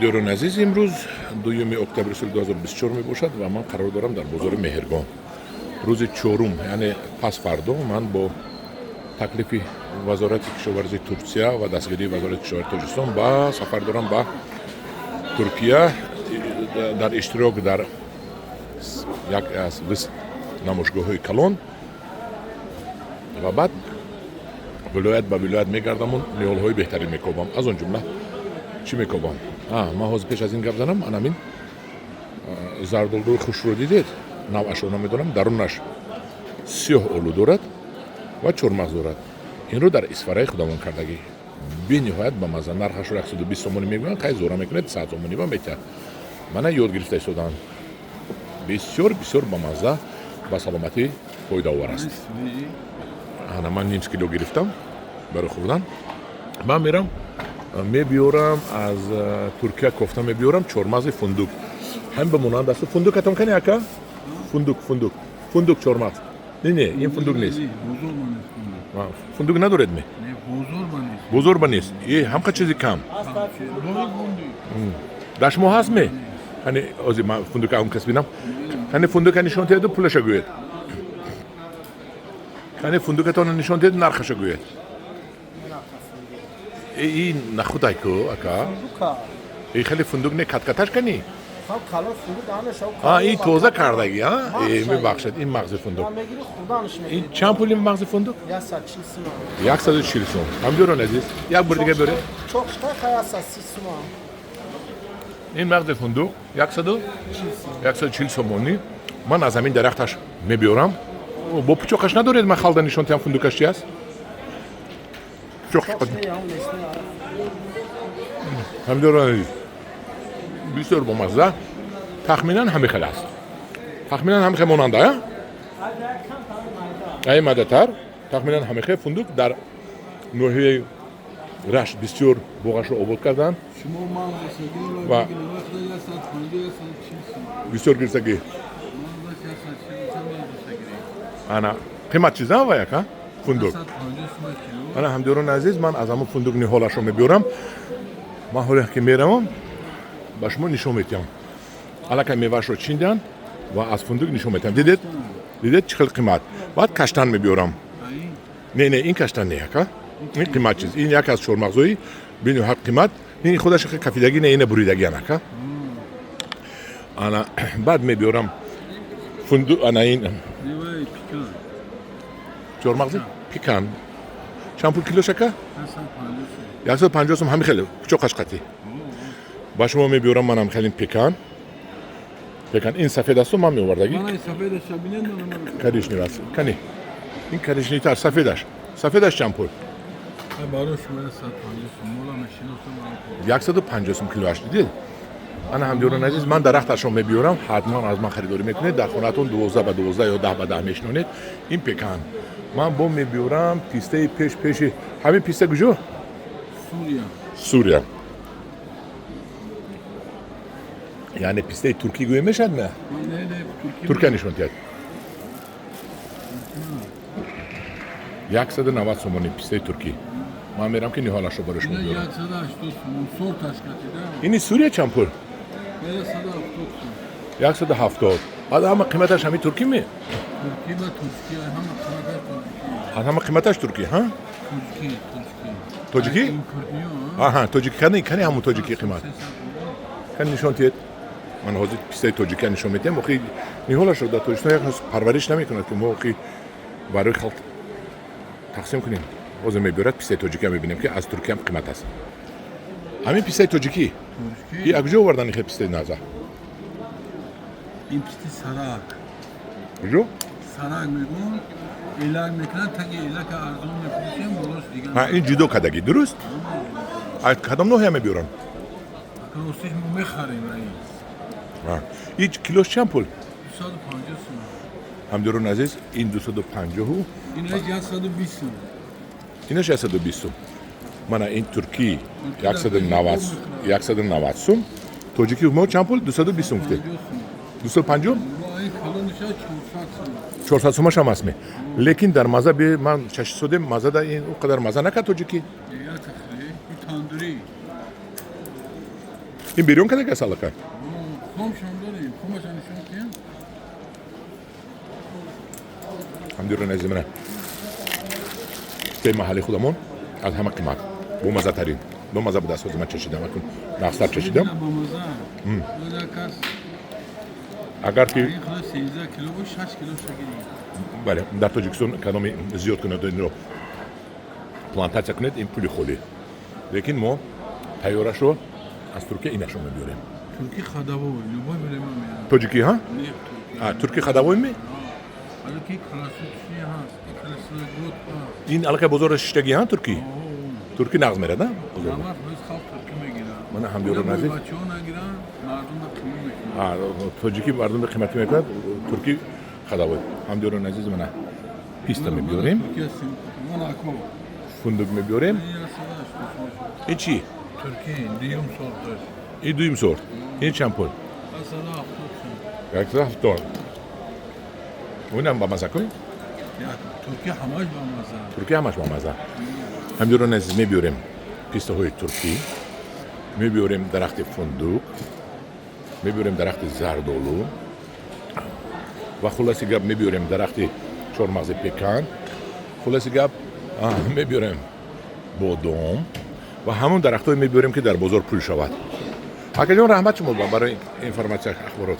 دوران عزیز امروز دوم اکتبر سال 2024 می باشد و من قرار دارم در بازار مهرگان روز چهارم یعنی پس فردا من با تکلیف وزارت کشاورزی ترکیه و دستگیری وزارت کشاورزی تاجیکستان با سفر دارم به ترکیه در اشتراک در یک از نمایشگاه‌های کلان و بعد ولایت به ولایت میگردم و نهال‌های بهتری میکوبم. از اون جمله چی میکوبم؟ ما حاضر پیش از این گپ زنم همین زردالو خوش رو دیدید نوعش رو نمیدونم درونش سیاه آلو دارد و چرمغز دارد. این رو در اسفرای خودمون کردگی بی نهایت با مزه نرخش رو 120 تومانی میگن خیلی زورا میکنه 100 تومانی با میته من یاد گرفته ایستادم بسیار با مزه با سلامتی پایدار است. من نیم کیلو گرفتم برای خوردن. من میرم میبیارم از ترکیه کوفته میبیارم چهارمغز فندق هم به مانند است. فندق اتم کنی اکا فندق چهارمغز نه این فندق نیست. فندق ندارد می بزرگ نیست یه هم چیزی کم داش ماه هست می hani o zaman fındık alım kasbinam hani fındık hani nişan teyde pulaşa göğet hani fındık atan nişan teyde narxaşa göğet این نخودای کو اکا این خیلی فندق نه کات کاتش کنی خب خلاص فندق دانش این توزه کردگی میبخشید این مغز فندق این چند پولی مغز فندق 140 سوم هم بیارن عزیز یک بار دیگه بره چوخشتا خیلی 130 سوم این مغز فندق 140 سومونی من از همین درختش میبیارم با پچوکش ندارید من خالد نشون تام فندقش چی است هم دارن بسیار با مزه تخمینا همه خیلی است تخمینا همه خیلی ماننده ای مدتر تخمینا همه خیلی فندق در نوحه رشت بسیار بوغش رو آباد کردن و بسیار گرسگی انا قیمت چیزا و یکا فندق انا همدیران عزیز من از همون فندق نهالش رو میبیارم من حالا که میرم با شما نشون میدم حالا که میوهش رو چیندن و از فندق نشون میدم دیدید چقدر قیمت بعد کشتن میبیارم نه این کشتن نه که این قیمت چیز این یک از چهارمغزایی ببینید هر قیمت این خودش کفیدگی نه این بریدگی نه که انا بعد میبیارم فندق انا این چهارمغز پیکان چند پول کیلو شکه 150 سوم همین خیلی چوب قشقتی با شما میبیارم منم خیلی پیکان این سفید است من میوردگی من سفیدش ببینید کاریش نیست کنی این کاریش نیست سفیدش چند پول باروش من 150 سوم مولا ماشین 150 سوم کیلوش دیدید انا هم دیورن عزیز من درختش رو میبیارم حتما از من خریداری میکنید در خونتون 12 به 12 یا 10 به 10 میشنونید این پیکان من بوم میبیارم پیسته پیش همین پیسته کجا سوریه یعنی پیسته ترکی گوی میشد نه ترکیه نشون داد 190 سومونی پیسته ترکی من میرم که نهالش رو برش میبیارم اینی سوریه چند پول 170 بعد همه قیمتش همین ترکی می همه قیمتش ترکی ها توجیکی توجیکی کنی همون توجیکی قیمت کنی نشون تید من حاضر پیسته توجیکی نشون میدم موقعی نهالش رو در تاجیکستان یک پرورش نمیکنه که موقعی برای خلق تقسیم کنیم حاضر میبرد پیسته توجیکی میبینیم که از ترکیه هم قیمت است همین پیسته توجیکی این اگجا آوردن این پیسته نازه این پیسته سراغ کجا سراغ میگن ایلاک میکنن تا که ایلاک ارزون میفروشیم درست دیگه این جدو کدگی درست از کدام نوعی میبیارن درستش ما میخریم این کیلوش چند پول 250 سوم هم درون عزیز این 250 اینش 120 سوم سوم من این ترکی 190 سوم توجیکی ما چند پول 220 سوم گفته 250 400 سومش هم هست می لیکن در مزه به من 600 مزه دا این اونقدر مزه نکرد توجیکی تاندوری این بیرون کده که سالکه خمشون داریم خمشون نشون کن همدیرون از منه به محلی خودمون از همه قیمت با مزه ترین با مزه بود دست من چشیدم اکن نقصر چشیدم با مزه دو کس اگر که این خدا 13 کیلو و 6 کیلو شکلی بله در تاجیکستان کدامی زیاد کنید این رو پلانتاسیا کنید این پولی خولی لیکن ما تیارش رو از ترکیه اینش رو میبیاریم ترکی خداوی لوبای بریم میاد تاجیکی ها؟ نه ترکی خداوی می؟ حالا کی کلاسیک چی هست کلاسیک بود این علاقه بزرگ ششتگی ها ترکی؟ ترکی نقض میره نه؟ همه روز خواب ترکی میگیرن من هم بیارم نزدیک بچه ها نگیرن مردم به قیمت میکنن تاجیکی مردم به قیمتی میکنند ترکی خداوی هم بیارم نزدیک من پیستا میبیاریم من اکو فندق میبیاریم این صداش این چی؟ ترکی دیوم سال این دویم سورت این چند پول؟ اصلا افتاد 170 اونم با مزه کنیم؟ ترکی همش با مزه ترکی همش با مزه هم بیارم نزدیک میبیاریم پیستا های ترکی میبیاریم درخت فندق میبیاریم درخت زردالو و خلاصی گپ میبیاریم درخت چهارمغز پکن خلاصی گپ میبیاریم بادام و همون درخت های میبیاریم که در بازار پول شود. حکا جان رحمت شما برای اینفرماسیون اخبارات